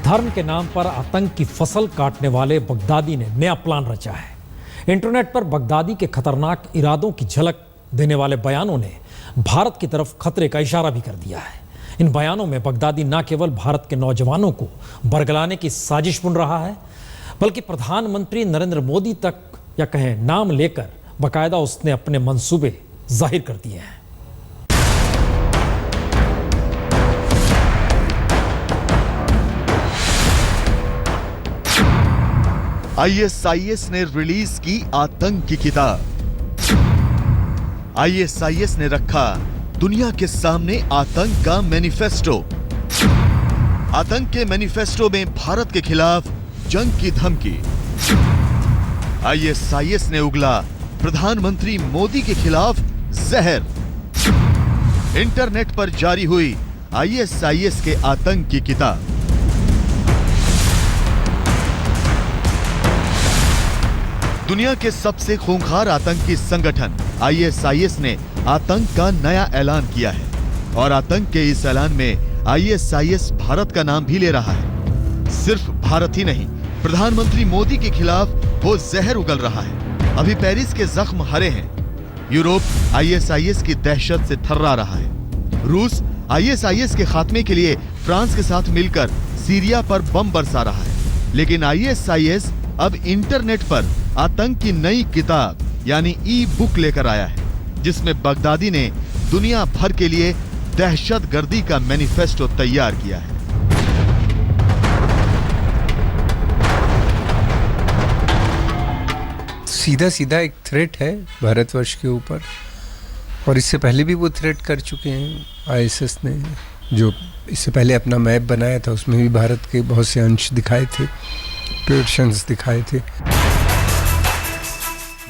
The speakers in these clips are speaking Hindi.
धर्म के नाम पर आतंक की फसल काटने वाले बगदादी ने नया प्लान रचा है। इंटरनेट पर बगदादी के खतरनाक इरादों की झलक देने वाले बयानों ने भारत की तरफ खतरे का इशारा भी कर दिया है। इन बयानों में बगदादी न केवल भारत के नौजवानों को बरगलाने की साजिश बुन रहा है, बल्कि प्रधानमंत्री नरेंद्र मोदी तक या कहें नाम लेकर बाकायदा उसने अपने मंसूबे जाहिर कर दिए हैं। आईएसआईएस ने रिलीज की आतंक की किताब। आईएसआईएस ने रखा दुनिया के सामने आतंक का मैनिफेस्टो। आतंक के मैनिफेस्टो में भारत के खिलाफ जंग की धमकी। आईएसआईएस ने उगला प्रधानमंत्री मोदी के खिलाफ जहर। इंटरनेट पर जारी हुई आईएसआईएस के आतंक की किताब। दुनिया के सबसे खूंखार आतंकी संगठन आईएसआईएस ने आतंक का नया ऐलान किया है और आतंक के इस ऐलान में आईएसआईएस भारत का नाम भी ले रहा है। सिर्फ भारत ही नहीं, प्रधानमंत्री मोदी के खिलाफ वो जहर उगल रहा है। अभी पेरिस के जख्म हरे हैं। यूरोप आईएसआईएस की दहशत से थर्रा रहा है। रूस आईएसआईएस के खात्मे के लिए फ्रांस के साथ मिलकर सीरिया पर बम बरसा रहा है। लेकिन आईएसआईएस अब इंटरनेट पर आतंक की नई किताब यानी ई बुक लेकर आया है, जिसमें बगदादी ने दुनिया भर के लिए दहशतगर्दी का मैनिफेस्टो तैयार किया है। सीधा सीधा एक थ्रेट है भारतवर्ष के ऊपर, और इससे पहले भी वो थ्रेट कर चुके हैं। आईएसआईएस ने जो इससे पहले अपना मैप बनाया था, उसमें भी भारत के बहुत से अंश दिखाए थे, पोर्शंस दिखाए थे।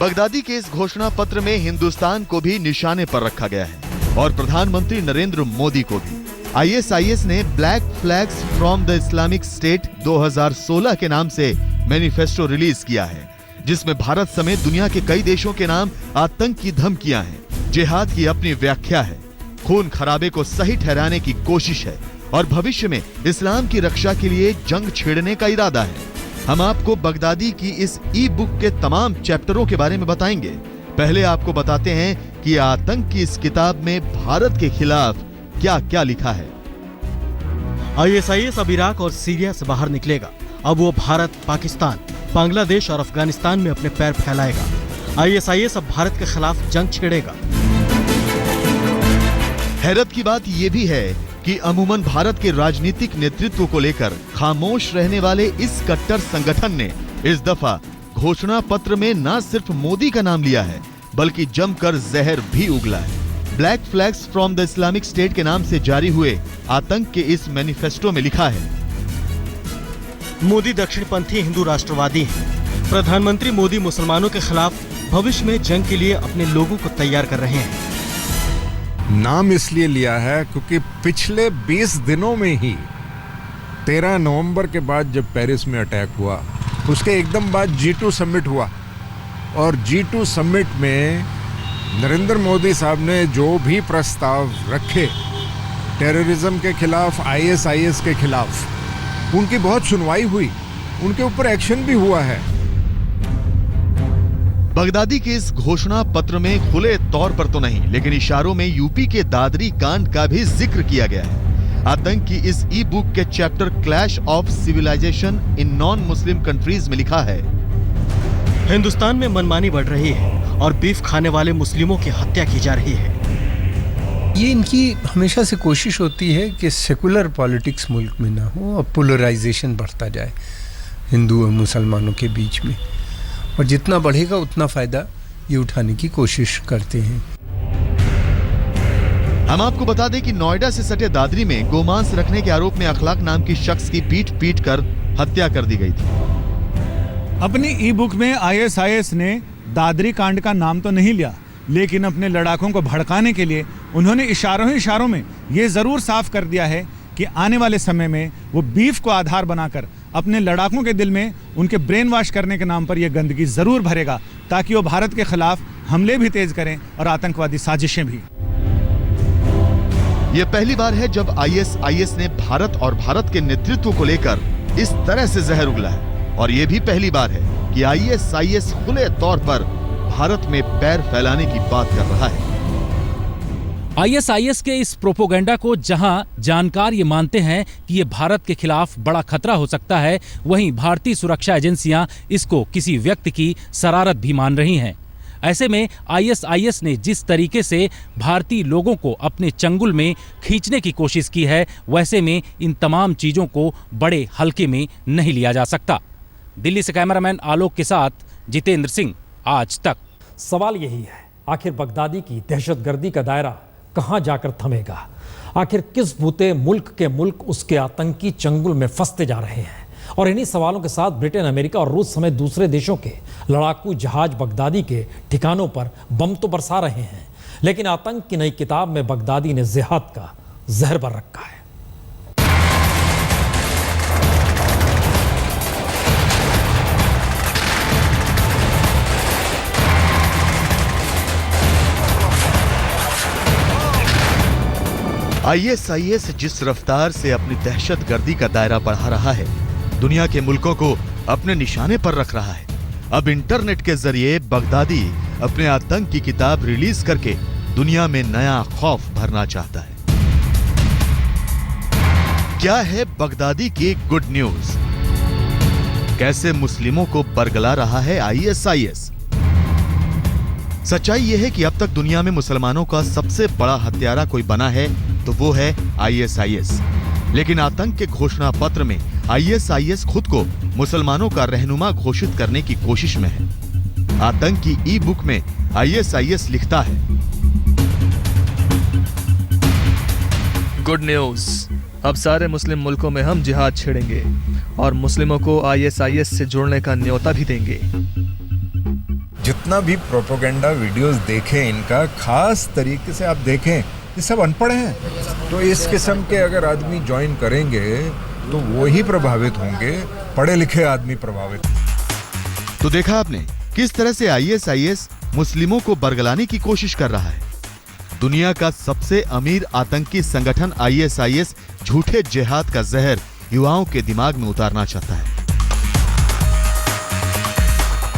बगदादी के इस घोषणा पत्र में हिंदुस्तान को भी निशाने पर रखा गया है और प्रधानमंत्री नरेंद्र मोदी को भी। आईएसआईएस ने black flags from the Islamic state 2016 के नाम से मैनिफेस्टो रिलीज किया है, जिसमें भारत समेत दुनिया के कई देशों के नाम आतंक की धमकियां हैं। जिहाद की अपनी व्याख्या है, खून खराबे को सही ठहराने की कोशिश है और भविष्य में इस्लाम की रक्षा के लिए जंग छेड़ने का इरादा है। हम आपको बगदादी की इस ई बुक के तमाम चैप्टरों के बारे में बताएंगे। पहले आपको बताते हैं कि आतंक की इस किताब में भारत के खिलाफ क्या क्या लिखा है। आईएसआईएस अब इराक और सीरिया से बाहर निकलेगा। अब वो भारत, पाकिस्तान, बांग्लादेश और अफगानिस्तान में अपने पैर फैलाएगा। आईएसआईएस अब भारत के खिलाफ जंग छेड़ेगा। हैरत की बात यह भी है कि अमूमन भारत के राजनीतिक नेतृत्व को लेकर खामोश रहने वाले इस कट्टर संगठन ने इस दफा घोषणा पत्र में न सिर्फ मोदी का नाम लिया है, बल्कि जमकर जहर भी उगला है। Black flags from the Islamic state के नाम से जारी हुए आतंक के इस मैनिफेस्टो में लिखा है, मोदी दक्षिणपंथी हिंदू राष्ट्रवादी हैं। प्रधानमंत्री मोदी मुसलमानों के खिलाफ भविष्य में जंग के लिए अपने लोगों को तैयार कर रहे हैं। नाम इसलिए लिया है क्योंकि पिछले 20 दिनों में ही 13 नवंबर के बाद जब पेरिस में अटैक हुआ, उसके एकदम बाद G2 समिट हुआ और G2 समिट में नरेंद्र मोदी साहब ने जो भी प्रस्ताव रखे टेररिज्म के खिलाफ, आईएसआईएस के खिलाफ, उनकी बहुत सुनवाई हुई, उनके ऊपर एक्शन भी हुआ है। बगदादी के इस घोषणा पत्र में खुले तौर पर तो नहीं, लेकिन इशारों में यूपी के दादरी कांड का भी जिक्र किया गया है। आतंक की इस ई बुक के chapter clash of civilisation in non Muslim countries में लिखा है, हिंदुस्तान में मनमानी बढ़ रही है और बीफ खाने वाले मुस्लिमों की हत्या की जा रही है। ये इनकी हमेशा से कोशिश होती है कि सेकुलर पॉलिटिक्स मुल्क में ना हो और पोलराइजेशन बढ़ता जाए हिंदू और मुसलमानों के बीच में, और जितना बढ़ेगा उतना फायदा ये उठाने की कोशिश करते हैं। हम आपको बता दें कि नोएडा से सटे दादरी में गोमांस रखने के आरोप में अखलाक नाम की शख्स की पीट कर हत्या कर दी गई थी। अपनी ई बुक में आईएसआईएस ने दादरी कांड का नाम तो नहीं लिया, लेकिन अपने लड़ाकों को भड़काने के लिए उन्होंने इशारों में ये जरूर साफ कर दिया है कि आने वाले समय में वो बीफ को आधार बनाकर अपने लड़ाकों के दिल में उनके ब्रेन वॉश करने के नाम पर यह गंदगी जरूर भरेगा, ताकि वो भारत के खिलाफ हमले भी तेज करें और आतंकवादी साजिशें भी। यह पहली बार है जब आईएसआईएस ने भारत और भारत के नेतृत्व को लेकर इस तरह से जहर उगला है। और यह भी पहली बार है कि ISIS खुले तौर पर भारत में पैर फैलाने की बात कर रहा है। ISIS के इस प्रोपोगंडा को जहां जानकार ये मानते हैं कि ये भारत के खिलाफ बड़ा खतरा हो सकता है, वहीं भारतीय सुरक्षा एजेंसियां इसको किसी व्यक्ति की शरारत भी मान रही हैं। ऐसे में ISIS ने जिस तरीके से भारतीय लोगों को अपने चंगुल में खींचने की कोशिश की है, वैसे में इन तमाम चीजों को बड़े हल्के में नहीं लिया जा सकता। दिल्ली से कैमरामैन आलोक के साथ जितेंद्र सिंह, आज तक। सवाल यही है, आखिर बगदादी की दहशतगर्दी का दायरा कहां जाकर थमेगा? आखिर किस बूते मुल्क के मुल्क उसके आतंकी चंगुल में फंसते जा रहे हैं? और इन्हीं सवालों के साथ ब्रिटेन, अमेरिका और रूस समेत दूसरे देशों के लड़ाकू जहाज बगदादी के ठिकानों पर बम तो बरसा रहे हैं, लेकिन आतंक की नई किताब में बगदादी ने जिहाद का जहर भर रखा है। ISIS जिस रफ्तार से अपनी दहशतगर्दी का दायरा बढ़ा रहा है, दुनिया के मुल्कों को अपने निशाने पर रख रहा है। अब इंटरनेट के जरिए बगदादी अपने आतंक की किताब रिलीज करके दुनिया में नया खौफ भरना चाहता है। क्या है बगदादी की गुड न्यूज? कैसे मुस्लिमों को बरगला रहा है ISIS? सच्चाई यह है कि अब तक दुनिया में मुसलमानों का सबसे बड़ा हत्यारा कोई बना है तो वो है ISIS। लेकिन आतंक के घोषणा पत्र में ISIS खुद को मुसलमानों का रहनुमा घोषित करने की कोशिश में है। आतंक की ई बुक में ISIS लिखता है, गुड न्यूज, अब सारे मुस्लिम मुल्कों में हम जिहाद छेड़ेंगे और मुस्लिमों को ISIS से जोड़ने का न्योता भी देंगे। जितना भी प्रोपोगंडा वीडियोस देखें, इनका खास तरीके से आप देखें, ये सब अनपढ़ हैं। तो इस किस्म के अगर आदमी ज्वाइन करेंगे तो वो ही प्रभावित होंगे, पढ़े लिखे आदमी प्रभावित। तो देखा आपने किस तरह से ISIS मुस्लिमों को बरगलाने की कोशिश कर रहा है। दुनिया का सबसे अमीर आतंकी संगठन ISIS झूठे जिहाद का जहर युवाओं के दिमाग में उतारना चाहता है।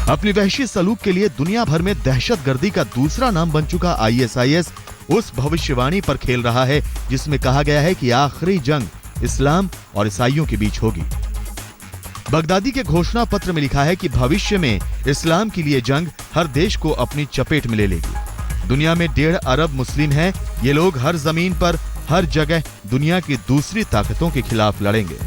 अपनी वहशी सलूक के लिए दुनिया भर में दहशतगर्दी का दूसरा नाम बन चुका ISIS उस भविष्यवाणी पर खेल रहा है जिसमें कहा गया है कि आखिरी जंग इस्लाम और ईसाइयों के बीच होगी। बगदादी के घोषणा पत्र में लिखा है कि भविष्य में इस्लाम के लिए जंग हर देश को अपनी चपेट में ले लेगी। दुनिया में 1.5 अरब मुस्लिम हैं। ये लोग हर जमीन पर, हर जगह दुनिया की दूसरी ताकतों के खिलाफ लड़ेंगे।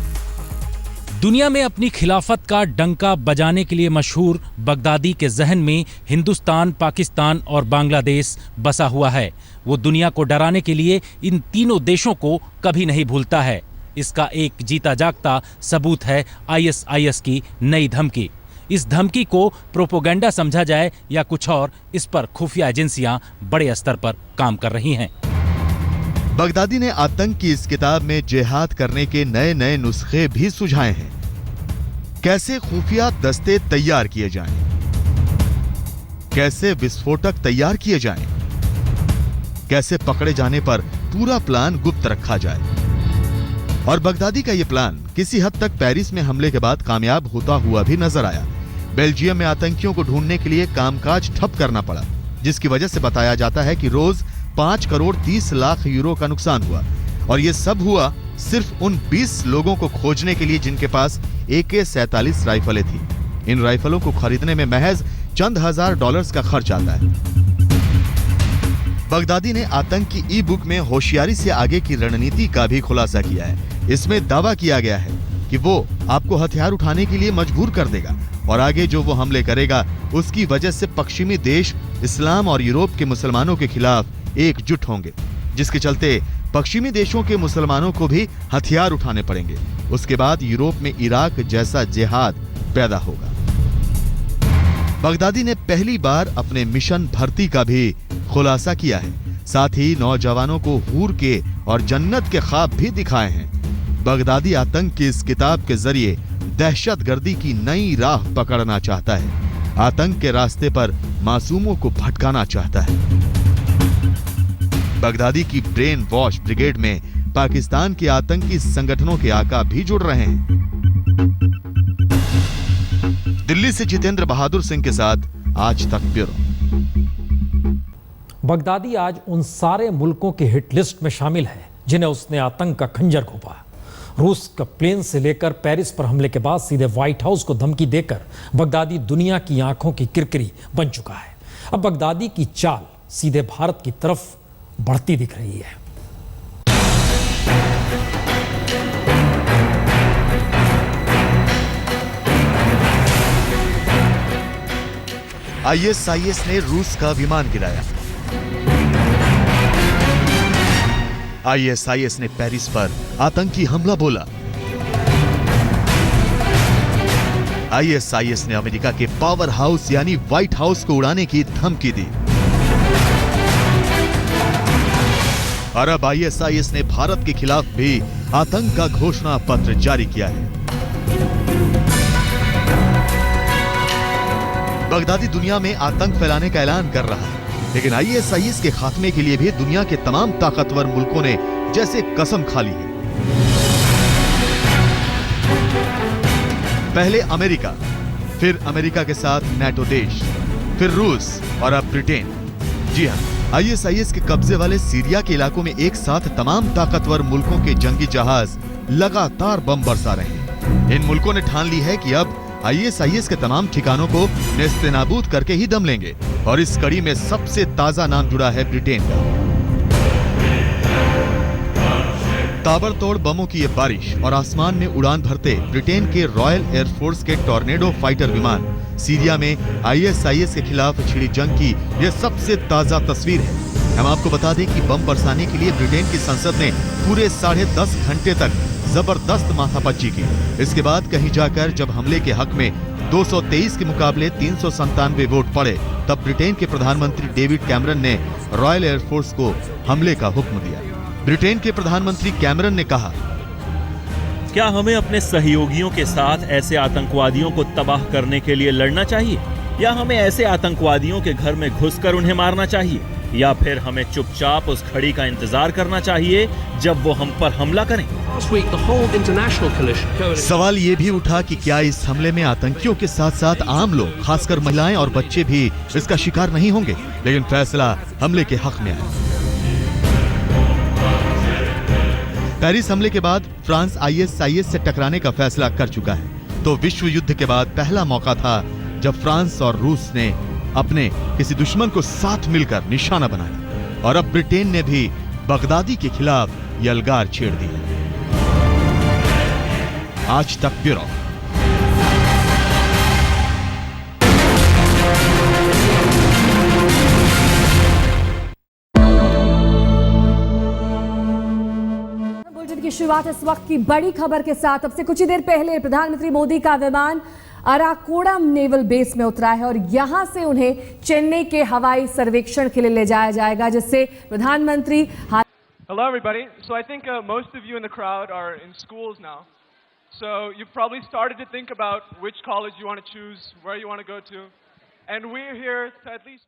दुनिया में अपनी खिलाफत का डंका बजाने के लिए मशहूर बगदादी के जहन में हिंदुस्तान, पाकिस्तान और बांग्लादेश बसा हुआ है। वो दुनिया को डराने के लिए इन तीनों देशों को कभी नहीं भूलता है। इसका एक जीता जागता सबूत है ISIS की नई धमकी। इस धमकी को प्रोपोगंडा समझा जाए या कुछ और, इस पर खुफिया एजेंसियां बड़े स्तर पर काम कर रही हैं। बगदादी ने आतंक की इस किताब में जिहाद करने के नए नए नुस्खे भी सुझाए हैं। कैसे खुफिया दस्ते तैयार किए जाएं, कैसे विस्फोटक तैयार किए जाएं, कैसे पकड़े जाने पर पूरा प्लान गुप्त रखा जाए। और बगदादी का यह प्लान किसी हद तक पेरिस में हमले के बाद कामयाब होता हुआ भी नजर आया। बेल्जियम में आतंकियों को ढूंढने के लिए कामकाज ठप करना पड़ा, जिसकी वजह से बताया जाता है कि रोज 5 करोड़ 30 लाख यूरो का नुकसान हुआ। और यह सब हुआ सिर्फ उन 20 लोगों को खोजने के लिए जिनके पास AK-47 राइफलें थी। इन राइफलों को खरीदने में महज चंद हजार डॉलर्स का खर्च आता है। बगदादी ने आतंक की ई बुक में होशियारी से आगे की रणनीति का भी खुलासा किया है। इसमें दावा किया गया है कि वो आपको हथियार उठाने के लिए मजबूर कर देगा और आगे जो वो हमले करेगा उसकी वजह से पश्चिमी देश इस्लाम और यूरोप के मुसलमानों के खिलाफ एकजुट होंगे, जिसके चलते पश्चिमी देशों के मुसलमानों को भी हथियार उठाने पड़ेंगे। उसके बाद यूरोप में इराक जैसा जिहाद पैदा होगा। बगदादी ने पहली बार अपने मिशन भर्ती का भी खुलासा किया है। साथ ही नौजवानों को हूर के और जन्नत के ख्वाब भी दिखाए हैं। बगदादी आतंक की इस किताब के जरिए दहशतगर्दी की नई राह पकड़ना चाहता है। आतंक के रास्ते पर मासूमों को भटकाना चाहता है। बगदादी की ब्रेन वॉश ब्रिगेड में पाकिस्तान के आतंकी संगठनों के आका भी जुड़ रहे हैं। दिल्ली से जितेंद्र बहादुर सिंह के साथ आज तक ब्यूरो। बगदादी आज उन सारे मुल्कों के हिट लिस्ट में शामिल है जिन्हें उसने आतंक का खंजर घोंपा। रूस का प्लेन से लेकर पेरिस पर हमले के बाद सीधे व्हाइट हाउस को धमकी देकर बगदादी दुनिया की आंखों की किरकिरी बन चुका है। अब बगदादी की चाल सीधे भारत की तरफ बढ़ती दिख रही है। आईएसआईएस ने रूस का विमान गिराया। आईएसआईएस ने पेरिस पर आतंकी हमला बोला। आईएसआईएस ने अमेरिका के पावर हाउस यानी व्हाइट हाउस को उड़ाने की धमकी दी। और अब आईएसआईएस ने भारत के खिलाफ भी आतंक का घोषणा पत्र जारी किया है। बगदादी दुनिया में आतंक फैलाने का ऐलान कर रहा है, लेकिन आईएसआईएस के खात्मे के लिए भी दुनिया के तमाम ताकतवर मुल्कों ने जैसे कसम खा ली है। पहले अमेरिका, फिर अमेरिका के साथ नाटो देश, फिर रूस और अब ब्रिटेन। जी हां, आईएसआईएस के कब्जे वाले सीरिया के इलाकों में एक साथ तमाम ताकतवर मुल्कों के जंगी जहाज लगातार बम बरसा रहे हैं। इन मुल्कों ने ठान ली है कि अब आईएसआईएस के तमाम ठिकानों को नेस्तनाबूद करके ही दम लेंगे। और इस कड़ी में सबसे ताजा नाम जुड़ा है ब्रिटेन का। ताबड़तोड़ बमों की ये बारिश और आसमान में उड़ान भरते ब्रिटेन के रॉयल एयरफोर्स के टॉर्नेडो फाइटर विमान सीरिया में आईएसआईएस के खिलाफ छिड़ी जंग की यह सबसे ताजा तस्वीर है। हम आपको बता दें कि बम बरसाने के लिए ब्रिटेन की संसद ने पूरे 10.5 घंटे तक जबरदस्त माथापच्ची की। इसके बाद कहीं जाकर जब हमले के हक में 223 के मुकाबले 397 वोट पड़े, तब ब्रिटेन के प्रधानमंत्री डेविड कैमरन ने रॉयल एयरफोर्स को हमले का हुक्म दिया। ब्रिटेन के प्रधानमंत्री कैमरन ने कहा, क्या हमें अपने सहयोगियों के साथ ऐसे आतंकवादियों को तबाह करने के लिए लड़ना चाहिए, या हमें ऐसे आतंकवादियों के घर में घुसकर उन्हें मारना चाहिए, या फिर हमें चुपचाप उस घड़ी का इंतजार करना चाहिए जब वो हम पर हमला करें? सवाल ये भी उठा कि क्या इस हमले में आतंकियों के साथ साथ आम लोग, खासकर महिलाएं और बच्चे भी इसका शिकार नहीं होंगे। लेकिन फैसला हमले के हक में आया। पेरिस हमले के बाद फ्रांस आईएसआईएस से टकराने का फैसला कर चुका है। तो विश्व युद्ध के बाद पहला मौका था जब फ्रांस और रूस ने अपने किसी दुश्मन को साथ मिलकर निशाना बनाया। और अब ब्रिटेन ने भी बगदादी के खिलाफ यलगार छेड़ दी है। आज तक ब्यूरो। बुलेटिन की शुरुआत इस वक्त की बड़ी खबर के साथ। अब से कुछ ही देर पहले प्रधानमंत्री मोदी का विमान अराकोडम नेवल बेस में उतरा है और यहां से उन्हें चेन्नई के हवाई सर्वेक्षण के लिए ले जाया जाएगा, जिससे प्रधानमंत्री। Hello everybody. So I think most of you in the crowd are in schools now. So you've probably started to think about which college you want to choose, where you want to go to. And we're here to at least